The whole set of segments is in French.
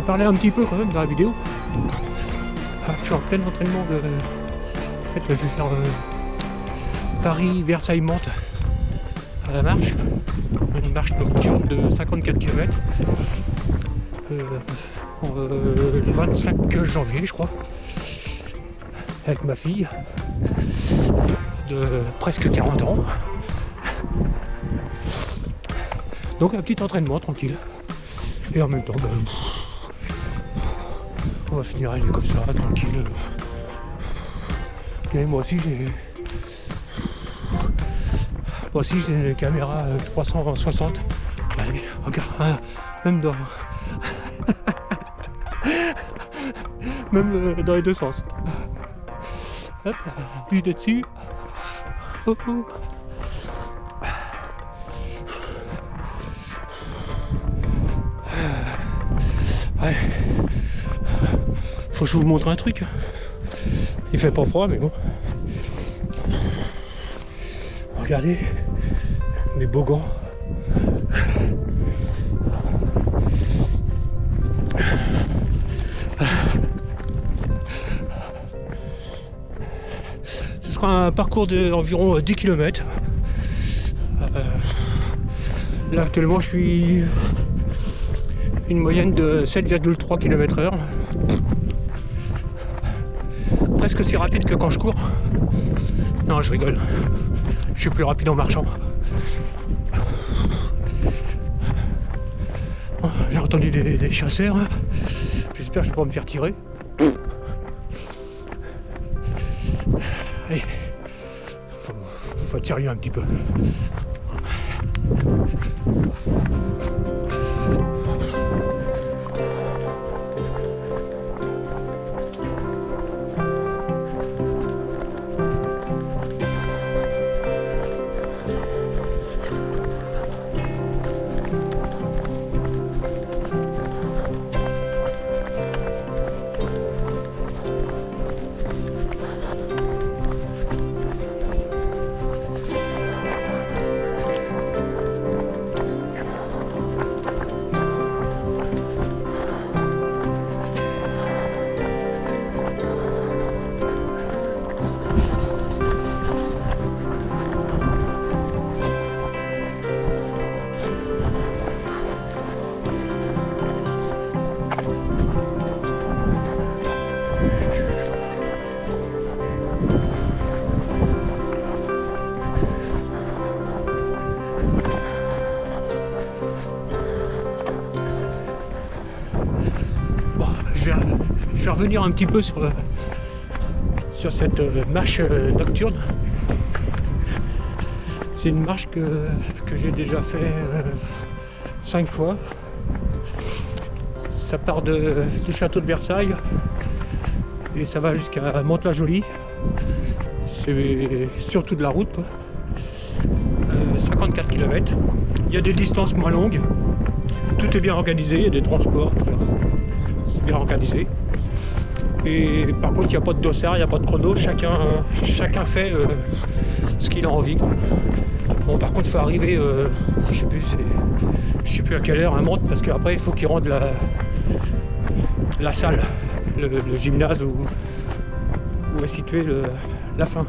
parlé un petit peu quand même dans la vidéo. Je suis en plein entraînement de... En fait, je vais faire Paris-Versailles-Mantes à la marche. Une marche nocturne de 54 km. Le 25 janvier, je crois. Avec ma fille de presque 40 ans. Donc un petit entraînement tranquille. Et en même temps, on va finir à aller comme ça, tranquille. Et moi aussi j'ai une caméra 360. Allez, regarde, hein, même dans même dans les deux sens. Hop, vue de dessus. Oh, oh. Ouais. Faut que je vous montre un truc. Il fait pas froid, mais bon. Regardez mes beaux gants. Ce sera un parcours d'environ 10 km. Là actuellement je suis une moyenne de 7,3 km/h. Presque aussi rapide que quand je cours. Non, je rigole. Je suis plus rapide en marchant. J'ai entendu des chasseurs. J'espère que je vais pas me faire tirer. Allez, faut être sérieux un petit peu. Je vais revenir un petit peu sur cette marche nocturne. C'est une marche que j'ai déjà fait 5 fois. Ça part du château de Versailles et ça va jusqu'à Mantes-la-Jolie. C'est surtout de la route, quoi. 54 km. Il y a des distances moins longues. Tout est bien organisé, il y a des transports. C'est bien organisé. Et par contre, il n'y a pas de dossard, il n'y a pas de chrono. Chacun fait ce qu'il a envie. Bon, par contre, il faut arriver, je sais plus à quelle heure à Mantes, parce qu'après, il faut qu'ils rendent la salle, le gymnase où est située la fin.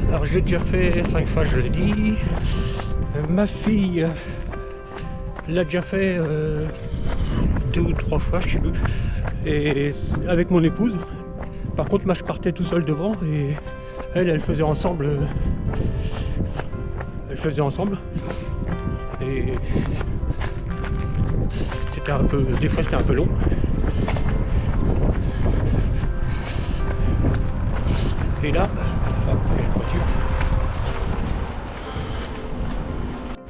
Alors, je l'ai déjà fait 5 fois, je l'ai dit. Ma fille l'a déjà fait 2 ou 3 fois, je sais plus. Et avec mon épouse. Par contre, moi, je partais tout seul devant et elle faisait ensemble. Et c'était un peu, des fois c'était un peu long. Et là, hop, il y a une voiture.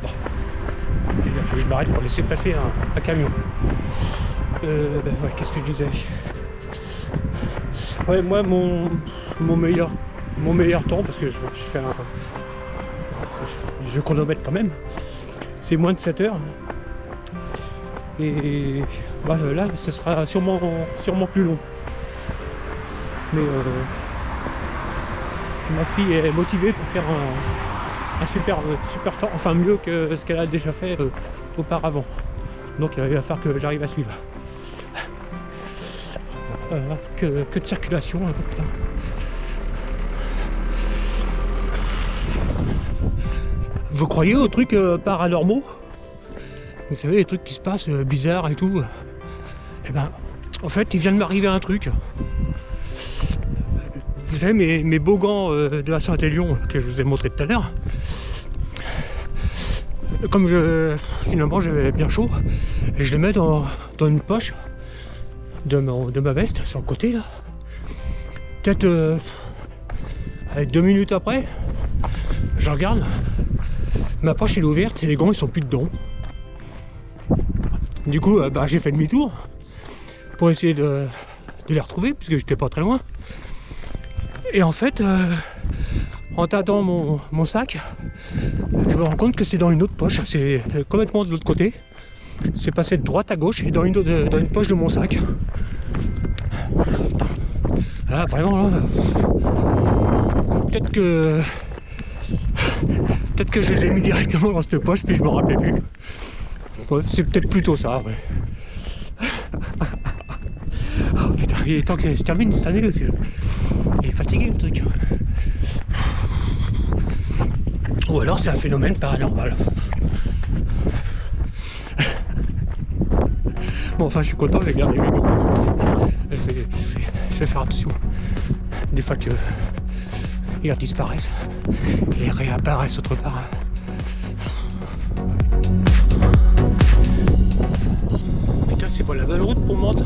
Bon. Et là, il faut que je m'arrête pour laisser passer un camion. Ouais, qu'est-ce que je disais? Ouais, moi, mon meilleur temps, parce que je fais je chronomètre quand même, c'est moins de 7 heures. Et bah, là, ce sera sûrement plus long. Mais ma fille est motivée pour faire un super temps, enfin mieux que ce qu'elle a déjà fait auparavant. Donc il va falloir que j'arrive à suivre. Que de circulation. Putain. Vous croyez aux trucs paranormaux? Vous savez, les trucs qui se passent bizarres et tout. Eh ben, en fait, il vient de m'arriver un truc. Vous savez, mes beaux gants de la Saint-Élion que je vous ai montré tout à l'heure. Comme finalement j'avais bien chaud, et je les mets dans une poche de ma veste sur le côté là. Peut-être 2 minutes après, je regarde, ma poche elle est ouverte et les gants ils sont plus dedans. Du coup j'ai fait demi-tour pour essayer de les retrouver puisque j'étais pas très loin. Et en fait, en tâtant mon sac, je me rends compte que c'est dans une autre poche, c'est complètement de l'autre côté. C'est passé de droite à gauche et dans une poche de mon sac. Ah, vraiment là, peut-être que je les ai mis directement dans cette poche puis je me rappelais plus. Ouais, c'est peut-être plutôt ça, ouais. Oh putain, il est temps que ça se termine cette année parce que il est fatigué le truc. Ou alors c'est un phénomène paranormal. Bon, enfin je suis content de garder mes gants. Je vais faire attention. Des fois que ils disparaissent et réapparaissent autre part. Putain, c'est pas la bonne route pour Mantes.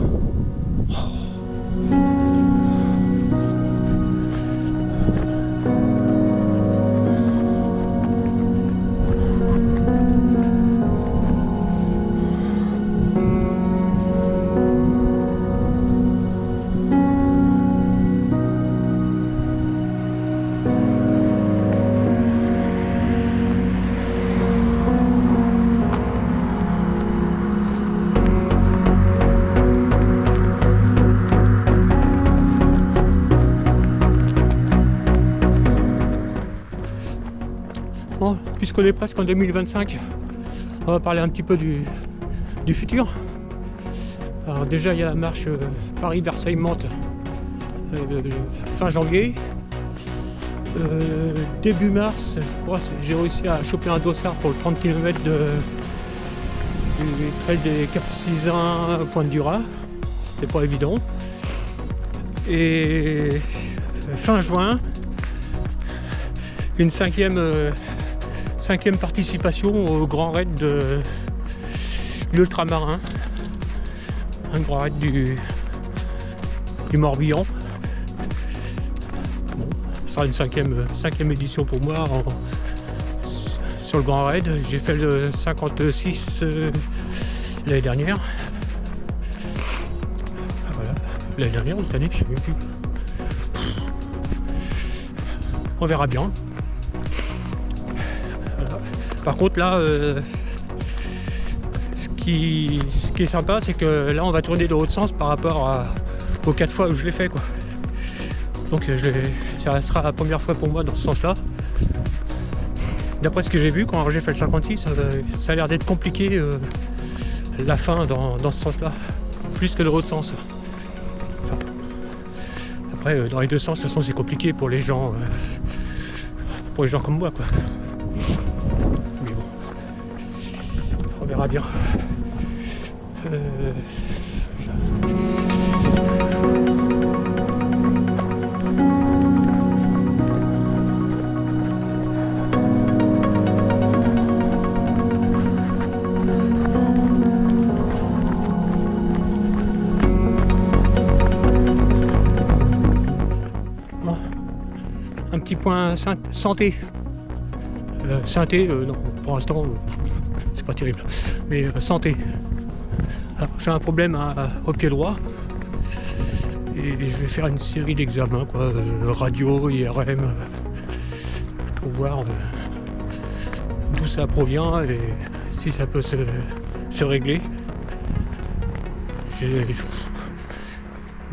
Bon, puisqu'on est presque en 2025, on va parler un petit peu du futur. Alors déjà il y a la marche Paris-Versailles-Mantes fin janvier. Début mars, j'ai réussi à choper un dossard pour le 30 km du trail des Capucisins Pointe du Raz. C'était pas évident. Et fin juin, une cinquième participation au grand raid de l'ultramarin, un grand raid du Morbihan. Bon, ce sera une cinquième édition pour moi sur le grand raid. J'ai fait le 56 l'année dernière. Voilà. L'année dernière ou cette année, je sais même plus. On verra bien. Par contre là, ce qui est sympa, c'est que là on va tourner dans l'autre sens par rapport aux 4 fois où je l'ai fait, quoi. Donc ça sera la première fois pour moi dans ce sens-là. D'après ce que j'ai vu quand j'ai fait le 56, ça a l'air d'être compliqué la fin dans ce sens-là, plus que dans l'autre sens. Enfin, après, dans les deux sens, de toute façon, c'est compliqué pour les gens comme moi, quoi. On verra bien. Bon. Un petit point santé. Santé, non, pour l'instant, c'est pas terrible. Mais santé. Alors, j'ai un problème au pied droit. Et je vais faire une série d'examens, quoi. Radio, IRM, pour voir d'où ça provient et si ça peut se régler.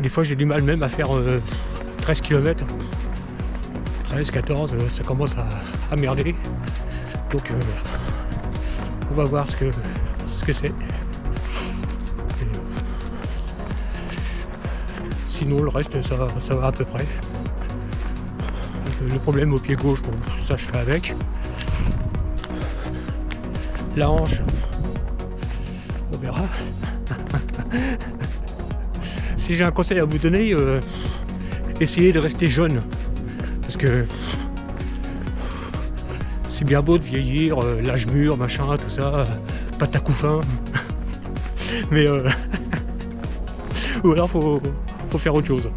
Des fois, j'ai du mal même à faire 13 km. 13, 14, ça commence à merder. Donc on va voir ce que c'est. Sinon le reste ça va à peu près. Le problème au pied gauche, bon, ça je fais avec. La hanche, on verra. Si j'ai un conseil à vous donner, essayez de rester jeune. Parce que c'est bien beau de vieillir, l'âge mûr, machin, tout ça, pas à coup fin. Mais ou alors faut faire autre chose.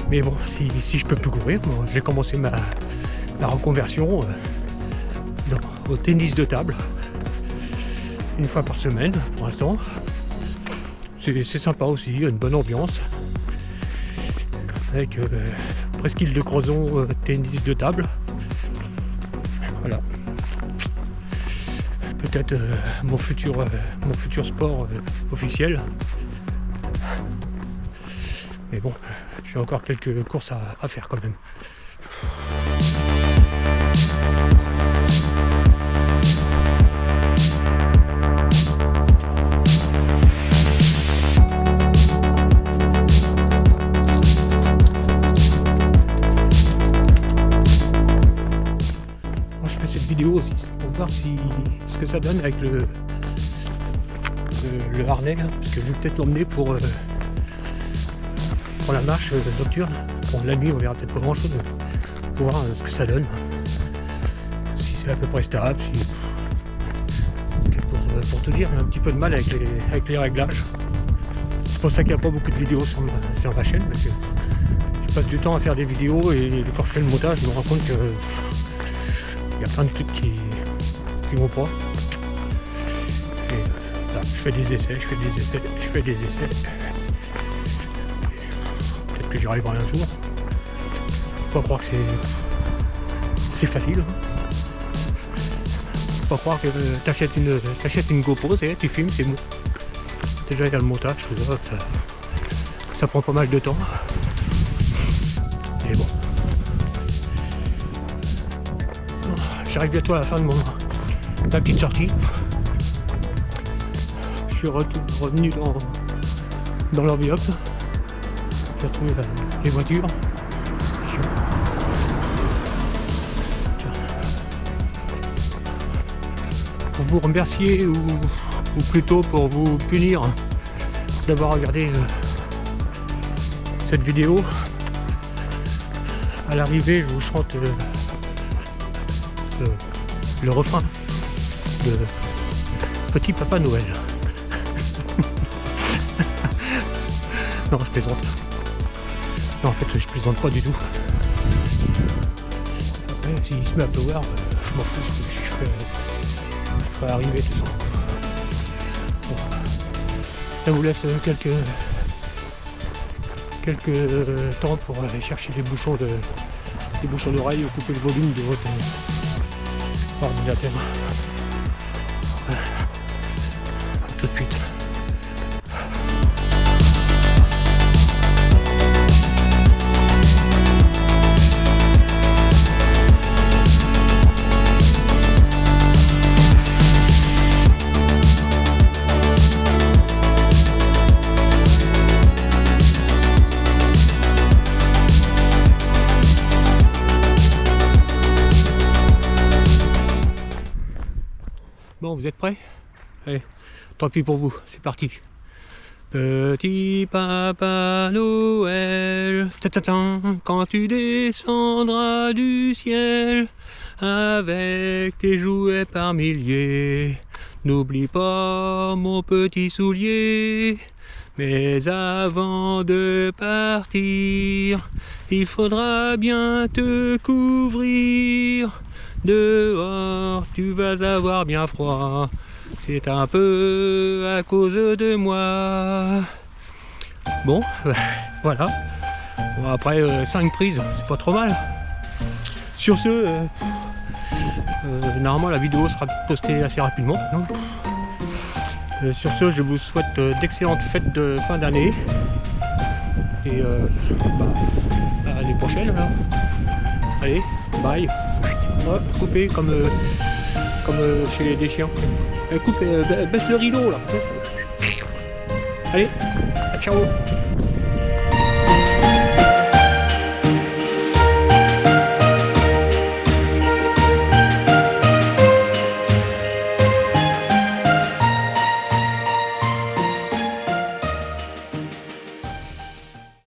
Mais bon, si je peux plus courir, bon, j'ai commencé ma reconversion au tennis de table. Une fois par semaine pour l'instant. C'est sympa aussi, il y a une bonne ambiance. Avec presqu'île de Crozon, tennis de table. Voilà. Peut-être mon futur sport officiel. Mais bon, j'ai encore quelques courses à faire quand même. Moi, je fais cette vidéo aussi pour voir ce que ça donne avec le harnais, hein, parce que je vais peut-être l'emmener pour la marche nocturne. Bon, la nuit on verra peut-être pas grand chose, pour voir ce que ça donne, si c'est à peu près stable, pour te dire, j'ai un petit peu de mal avec les réglages. C'est pour ça qu'il n'y a pas beaucoup de vidéos sur ma chaîne, parce que je passe du temps à faire des vidéos et quand je fais le montage je me rends compte que il y a plein de trucs qui vont pas. Et là, je fais des essais. Que j'y arriverai un jour. Faut pas croire que c'est facile. Faut pas croire que t'achètes une GoPro, tu filmes, c'est bon. Déjà il y a le montage, ça prend pas mal de temps. Et bon. J'arrive bientôt à la fin de ma petite sortie. Je suis revenu dans l'enveloppe. J'ai retrouvé les voitures. Pour vous remercier ou plutôt pour vous punir d'avoir regardé cette vidéo, à l'arrivée je vous chante le refrain de Petit Papa Noël. Non, je plaisante. Non, en fait, je plaisante pas du tout. Après, s'il se met à pleuvoir, je m'en fous, je ferai arriver tout ça. Bon. Ça vous laisse quelques temps pour aller chercher des bouchons d'oreille ou couper le volume de votre ordinateur. A tout de suite. Bon, vous êtes prêts? Allez, tant pis pour vous, c'est parti. Petit Papa Noël, quand tu descendras du ciel, avec tes jouets par milliers, n'oublie pas mon petit soulier. Mais avant de partir, il faudra bien te couvrir. Dehors, tu vas avoir bien froid. C'est un peu à cause de moi. Bon, voilà. Bon, après 5 prises, c'est pas trop mal. Sur ce, normalement la vidéo sera postée assez rapidement. Sur ce, je vous souhaite d'excellentes fêtes de fin d'année. Et à l'année prochaine alors. Allez, bye. Hop, coupé comme comme chez des chiens. Coupe, baisse le rideau là. Baisse. Allez, ciao.